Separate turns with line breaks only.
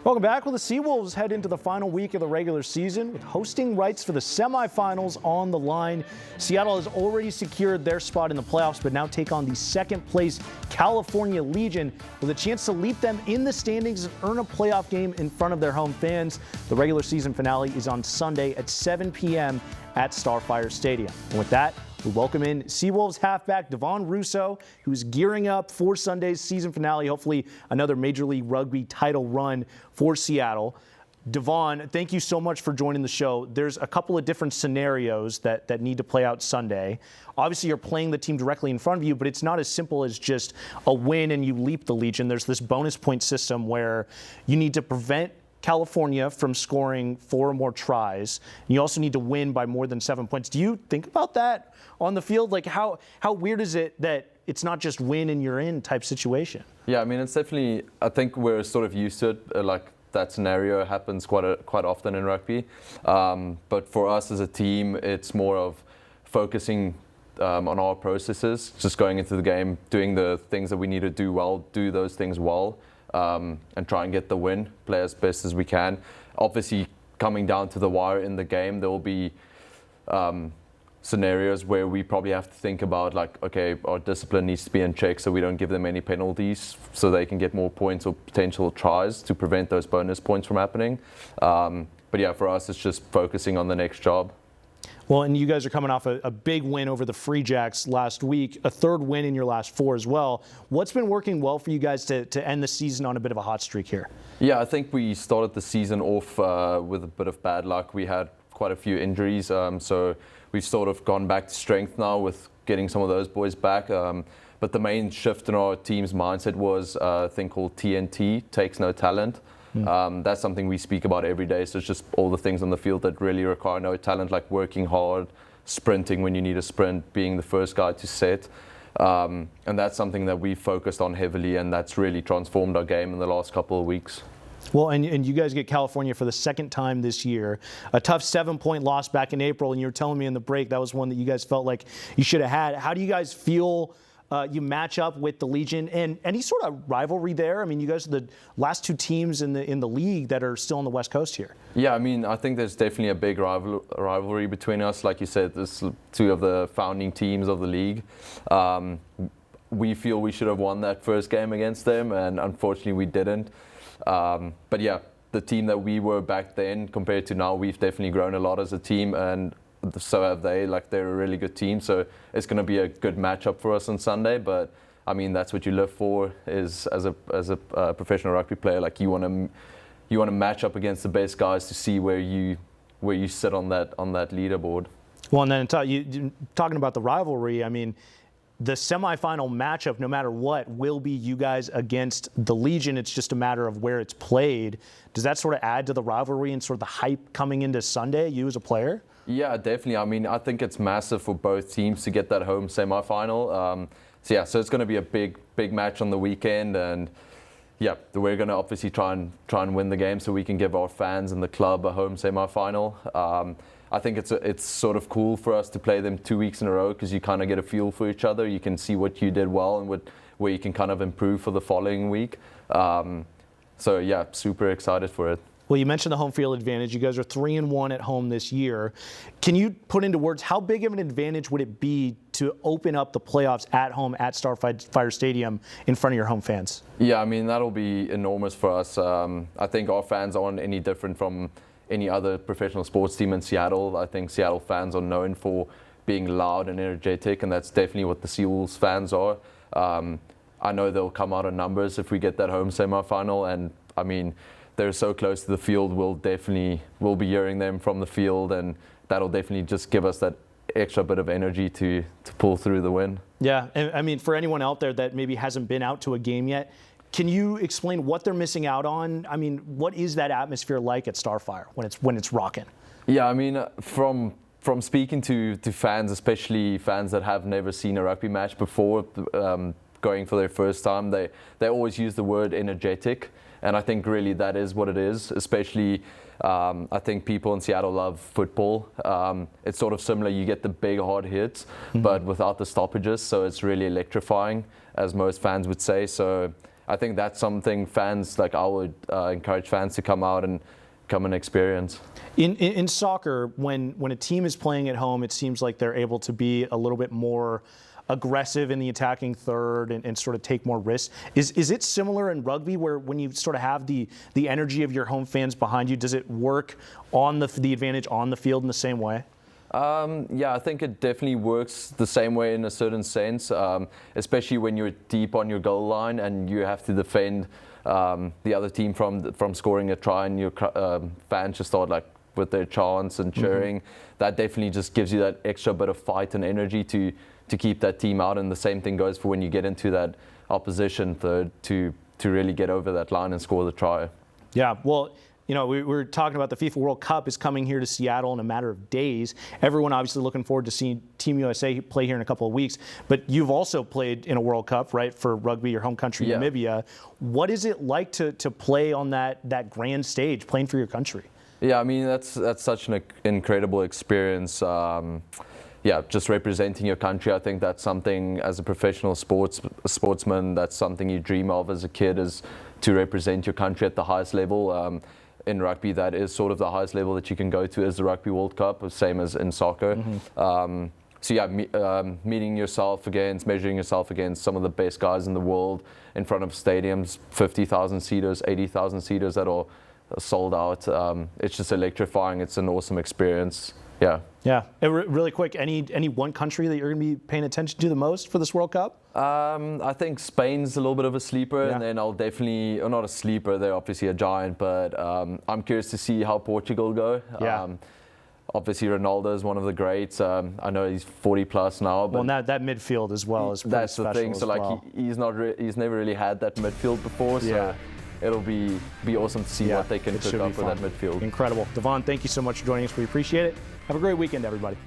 Welcome back. Well, the Seawolves head into the final week of the regular season with hosting rights for the semifinals on the line. Seattle has already secured their spot in the playoffs, but now take on the second-place California Legion with a chance to leap them in the standings and earn a playoff game in front of their home fans. The regular season finale is on Sunday at 7 p.m. at Starfire Stadium. And with that, we welcome in Seawolves halfback Divan Rossouw, who's gearing up for Sunday's season finale, hopefully another Major League Rugby title run for Seattle. Divan, thank you so much for joining the show. There's a couple of different scenarios that need to play out Sunday. Obviously, you're playing the team directly in front of you, but it's not as simple as just a win and you leap the Legion. There's this bonus point system where you need to prevent California from scoring 4 or more tries. You also need to win by more than 7 points. Do you think about that on the field? Like how weird is it that it's not just win and you're in type situation?
Yeah, I mean, it's definitely, I think we're sort of used to it. Like that scenario happens quite often in rugby. But for us as a team, it's more of focusing on our processes, just going into the game, doing the things that we need to do well, do those things well. And try and get the win, play as best as we can. Obviously, coming down to the wire in the game, there will be scenarios where we probably have to think about, like, okay, our discipline needs to be in check so we don't give them any penalties so they can get more points or potential tries to prevent those bonus points from happening. But yeah, for us, it's just focusing on the next job.
Well, and you guys are coming off a big win over the Free Jacks last week, a third win in your last 4 as well. What's been working well for you guys to end the season on a bit of a hot streak here? Yeah,
I think we started the season off with a bit of bad luck. We had quite a few injuries, so we've sort of gone back to strength now with getting some of those boys back. But the main shift in our team's mindset was a thing called TNT, takes no talent. That's something we speak about every day. So it's just all the things on the field that really require no talent, like working hard, sprinting when you need a sprint, being the first guy to set. And that's something that we focused on heavily, and that's really transformed our game in the last couple of weeks.
Well, and you guys get California for the second time this year. A tough 7-point loss back in April, and you were telling me in the break that was one that you guys felt like you should have had. How do you guys feel you match up with the Legion, and any sort of rivalry there? I mean, you guys are the last 2 teams in the league that are still on the West Coast here.
Yeah, I mean, I think there's definitely a big rivalry between us. Like you said, there's 2 of the founding teams of the league. We feel we should have won that first game against them, and unfortunately we didn't. But yeah, the team that we were back then compared to now, we've definitely grown a lot as a team, and so have they. Like, they're a really good team, so it's going to be a good matchup for us on Sunday. But I mean, that's what you live for, is as a professional rugby player. Like, you want to match up against the best guys to see where you sit on that leaderboard.
Well, and then talking about the rivalry, I mean, the semifinal matchup, no matter what, will be you guys against the Legion. It's just a matter of where it's played. Does that sort of add to the rivalry and sort of the hype coming into Sunday, you as a player?
Yeah, definitely. I mean, I think it's massive for both teams to get that home semifinal. So it's going to be a big match on the weekend, and yeah, we're going to obviously try and win the game so we can give our fans and the club a home semifinal. I think it's sort of cool for us to play them 2 weeks in a row because you kind of get a feel for each other. You can see what you did well and where you can kind of improve for the following week. So yeah, super excited for it.
Well, you mentioned the home field advantage. You guys are 3-1 at home this year. Can you put into words how big of an advantage would it be to open up the playoffs at home at Starfire Stadium in front of your home fans?
Yeah, I mean, that'll be enormous for us. I think our fans aren't any different from any other professional sports team in Seattle. I think Seattle fans are known for being loud and energetic, and that's definitely what the Seawolves fans are. I know they'll come out in numbers if we get that home semifinal, and I mean, they're so close to the field. We'll be hearing them from the field, and that'll definitely just give us that extra bit of energy to pull through the win. Yeah,
and I mean, for anyone out there that maybe hasn't been out to a game yet, can you explain what they're missing out on? I mean, what is that atmosphere like at Starfire when it's rocking?
Yeah, I mean, from speaking to fans, especially fans that have never seen a rugby match before, going for their first time, they always use the word energetic. And I think really that is what it is, especially I think people in Seattle love football. It's sort of similar. You get the big hard hits, but without the stoppages. So it's really electrifying, as most fans would say. So I think that's something fans, like I would encourage fans to come out and come and experience.
In soccer, when a team is playing at home, it seems like they're able to be a little bit more aggressive in the attacking third and sort of take more risks. Is it similar in rugby, where when you sort of have the energy of your home fans behind you, does it work on the advantage on the field in the same way?
Yeah, I think it definitely works the same way in a certain sense, especially when you're deep on your goal line and you have to defend the other team from scoring a try, and your fans just start like with their chants and cheering. That definitely just gives you that extra bit of fight and energy to keep that team out. And the same thing goes for when you get into that opposition third to really get over that line and score the try.
Yeah, well, you know, we were talking about the FIFA World Cup is coming here to Seattle in a matter of days. Everyone obviously looking forward to seeing Team USA play here in a couple of weeks. But you've also played in a World Cup, right, for rugby, your home country,
Yeah.
Namibia. What is it like to play on that grand stage, playing for your country?
Yeah, I mean, that's such an incredible experience. Yeah, just representing your country. I think that's something, as a professional sportsman, that's something you dream of as a kid, is to represent your country at the highest level. In rugby, that is sort of the highest level that you can go to, is the Rugby World Cup, same as in soccer. So yeah, measuring yourself against some of the best guys in the world in front of stadiums, 50,000 seaters, 80,000 seaters that are sold out. It's just electrifying. It's an awesome experience. Yeah.
Yeah. Really quick, any one country that you're going to be paying attention to the most for this World Cup?
I think Spain's a little bit of a sleeper, and then I'll definitely, or not a sleeper, they're obviously a giant, but I'm curious to see how Portugal go.
Yeah.
Obviously, Ronaldo is one of the greats. I know he's 40 plus now, but
well, that midfield as well is pretty
that's the thing. So like
well.
he's never really had that midfield before. So
Yeah.
it'll be awesome to see what they can cook up with that midfield.
Incredible. Divan, thank you so much for joining us. We appreciate it. Have a great weekend, everybody.